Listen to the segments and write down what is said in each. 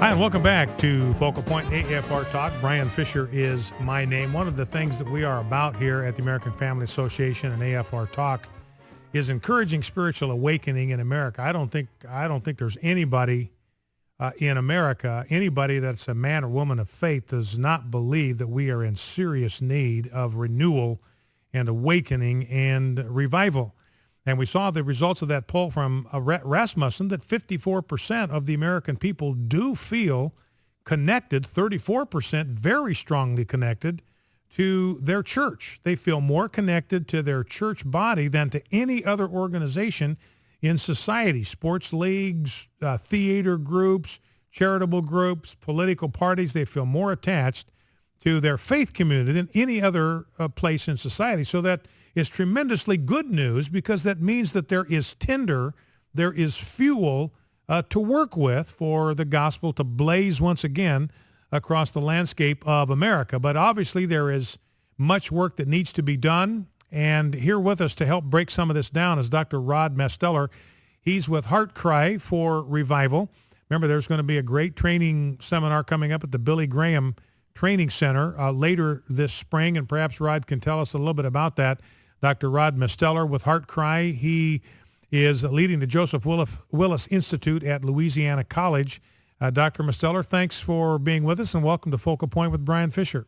Hi, and welcome back to Focal Point AFR Talk. Brian Fisher is my name. One of the things that we are about here at the American Family Association and AFR Talk is encouraging spiritual awakening in America. I don't think there's anybody in America, anybody that's a man or woman of faith does not believe that we are in serious need of renewal and awakening and revival. And we saw the results of that poll from Rasmussen that 54% of the American people do feel connected, 34% very strongly connected to their church. They feel more connected to their church body than to any other organization in society. Sports leagues, theater groups, charitable groups, political parties, they feel more attached to their faith community than any other place in society. So that is tremendously good news, because that means that there is tinder, there is fuel to work with for the gospel to blaze once again across the landscape of America. But obviously there is much work that needs to be done. And here with us to help break some of this down is Dr. Rod Mesteller. He's with Heart Cry for Revival. Remember, there's going to be a great training seminar coming up at the Billy Graham Training Center later this spring, and perhaps Rod can tell us a little bit about that. Dr. Rod Mesteller with Heart Cry. He is leading the Joseph Willis Institute at Louisiana College. Dr. Mesteller, thanks for being with us, and welcome to Focal Point with Brian Fisher.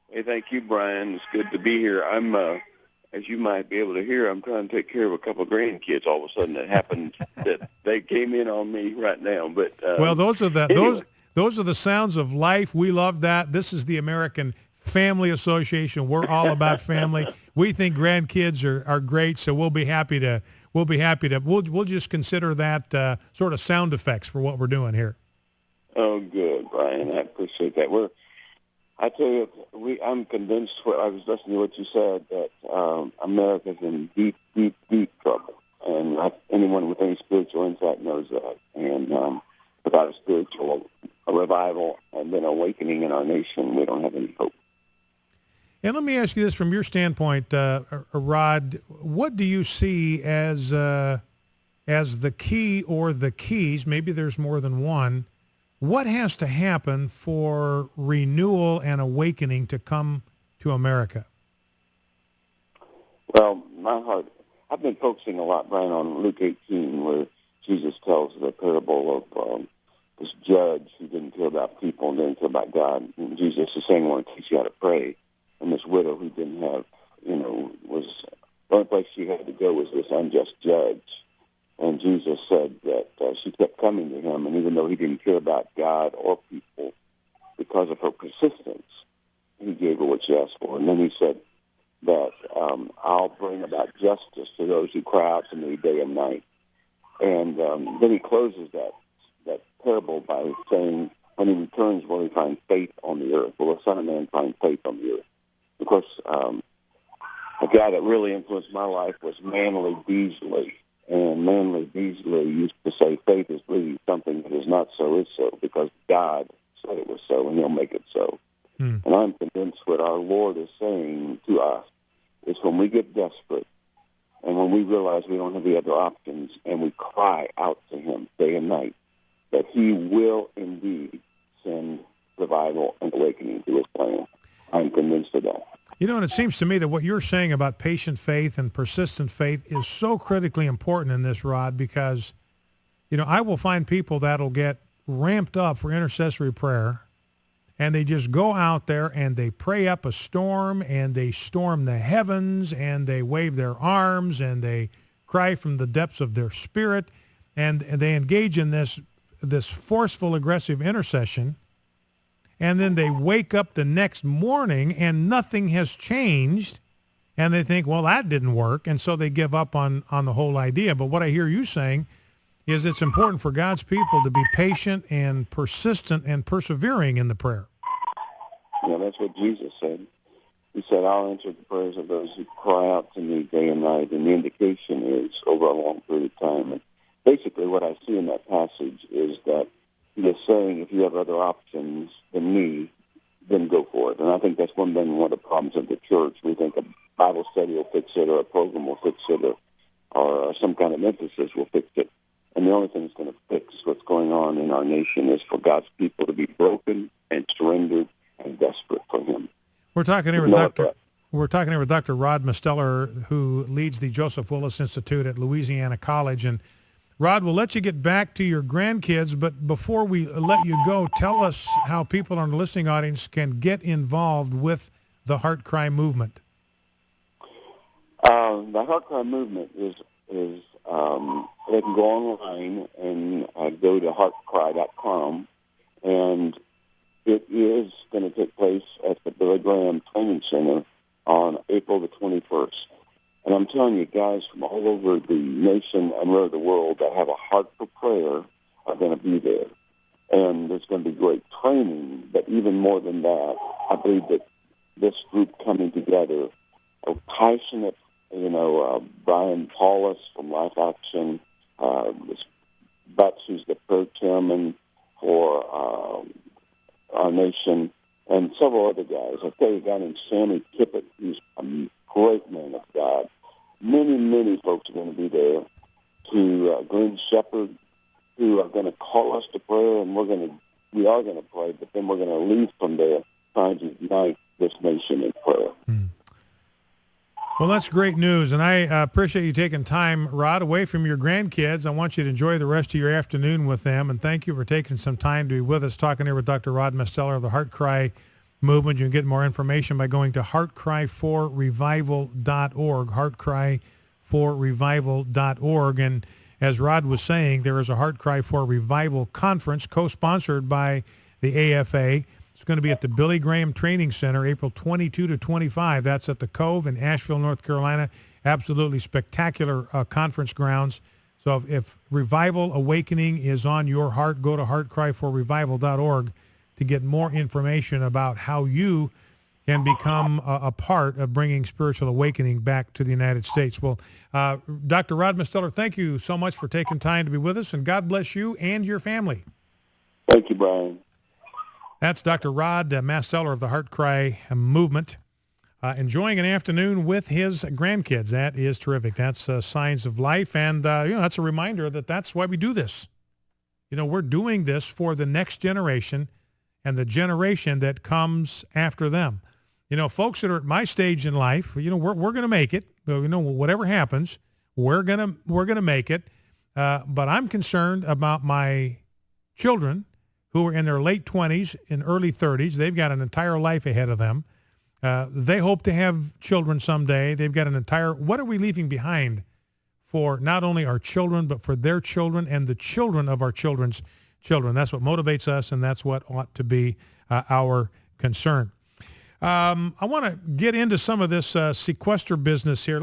Hey, thank you, Brian. It's good to be here. I'm, as you might be able to hear, I'm trying to take care of a couple of grandkids. All of a sudden, it happened that they came in on me right now. But well, those are the anyway. those are the sounds of life. We love that. This is the American Family Association. We're all about family. We think grandkids are great, so we'll just consider that sort of sound effects for what we're doing here. Oh, good, Brian. I appreciate that. I tell you, I'm convinced. I was listening to what you said, that America's in deep, deep, deep trouble, and anyone with any spiritual insight knows that. And without a spiritual revival and then awakening in our nation, we don't have any hope. And let me ask you this from your standpoint, Rod. What do you see as the key or the keys? Maybe there's more than one. What has to happen for renewal and awakening to come to America? Well, I've been focusing a lot, Brian, on Luke 18, where Jesus tells the parable of this judge who didn't care about people and didn't care about God. And Jesus is saying, I want to teach you how to pray. And this widow who didn't have, was the only place she had to go was this unjust judge. And Jesus said that she kept coming to him, and even though he didn't care about God or people, because of her persistence, he gave her what she asked for. And then he said that I'll bring about justice to those who cry out to me day and night. And then he closes that parable by saying, when he returns, will he find faith on the earth? Will the Son of Man find faith on the earth? Of course, a guy that really influenced my life was Manly Beasley. And Manly Beasley used to say, faith is believing something that is not so is so, because God said it was so, and he'll make it so. And I'm convinced what our Lord is saying to us is, when we get desperate and when we realize we don't have the other options and we cry out to him day and night, that he will indeed send revival and awakening to his plan. I'm convinced of that. And it seems to me that what you're saying about patient faith and persistent faith is so critically important in this, Rod, because, I will find people that'll get ramped up for intercessory prayer, and they just go out there and they pray up a storm, and they storm the heavens, and they wave their arms, and they cry from the depths of their spirit, and they engage in this forceful, aggressive intercession. And then they wake up the next morning and nothing has changed, and they think, well, that didn't work, and so they give up on the whole idea. But what I hear you saying is it's important for God's people to be patient and persistent and persevering in the prayer. Yeah, that's what Jesus said. He said, I'll answer the prayers of those who cry out to me day and night, and the indication is over a long period of time. And basically what I see in that passage is that he is saying, if you have other options than me, then go for it. And I think that's one of the problems of the church. We think a Bible study will fix it, or a program will fix it, or some kind of emphasis will fix it. And the only thing that's going to fix what's going on in our nation is for God's people to be broken and surrendered and desperate for him. We're talking here with Dr. Rod Misteller, who leads the Joseph Willis Institute at Louisiana College. And Rod, we'll let you get back to your grandkids, but before we let you go, tell us how people in the listening audience can get involved with the Heart Cry movement. The Heart Cry movement is they can go online and go to heartcry.com, and it is going to take place at the Billy Graham Training Center on April the 21st. And I'm telling you, guys from all over the nation and really the world that have a heart for prayer are going to be there. And there's going to be great training, but even more than that, I believe that this group coming together, a passionate, Brian Paulus from Life Action, Butts, who's the prayer chairman for our nation, and several other guys. I tell you, a guy named Sammy Kippett, who's a great man of God. Many, many folks are going to be there. To Glenn Shepard, who are going to call us to prayer, and we are going to pray, but then we're going to leave from there trying to unite this nation in prayer. Well, that's great news, and I appreciate you taking time, Rod, away from your grandkids. I want you to enjoy the rest of your afternoon with them, and thank you for taking some time to be with us, talking here with Dr. Rod Misteller of the Heart Cry movement. You can get more information by going to heartcry4revival.org, heartcry4revival.org. And as Rod was saying, there is a Heart Cry for Revival conference co-sponsored by the AFA. It's going to be at the Billy Graham Training Center, April 22 to 25. That's at the Cove in Asheville, North Carolina. Absolutely spectacular conference grounds. So if Revival Awakening is on your heart, go to heartcry4revival.org to get more information about how you can become a part of bringing spiritual awakening back to the United States. Well, Dr. Rod Misteller, thank you so much for taking time to be with us, and God bless you and your family. Thank you, Brian. That's Dr. Rod Misteller of the Heart Cry movement, enjoying an afternoon with his grandkids. That is terrific. That's Signs of Life, and that's a reminder that that's why we do this. We're doing this for the next generation and the generation that comes after them. Folks that are at my stage in life, we're going to make it. Whatever happens, we're gonna make it. But I'm concerned about my children who are in their late 20s and early 30s. They've got an entire life ahead of them. They hope to have children someday. They've got what are we leaving behind for not only our children, but for their children and the children of our children's children? That's what motivates us, and that's what ought to be our concern. I want to get into some of this sequester business here.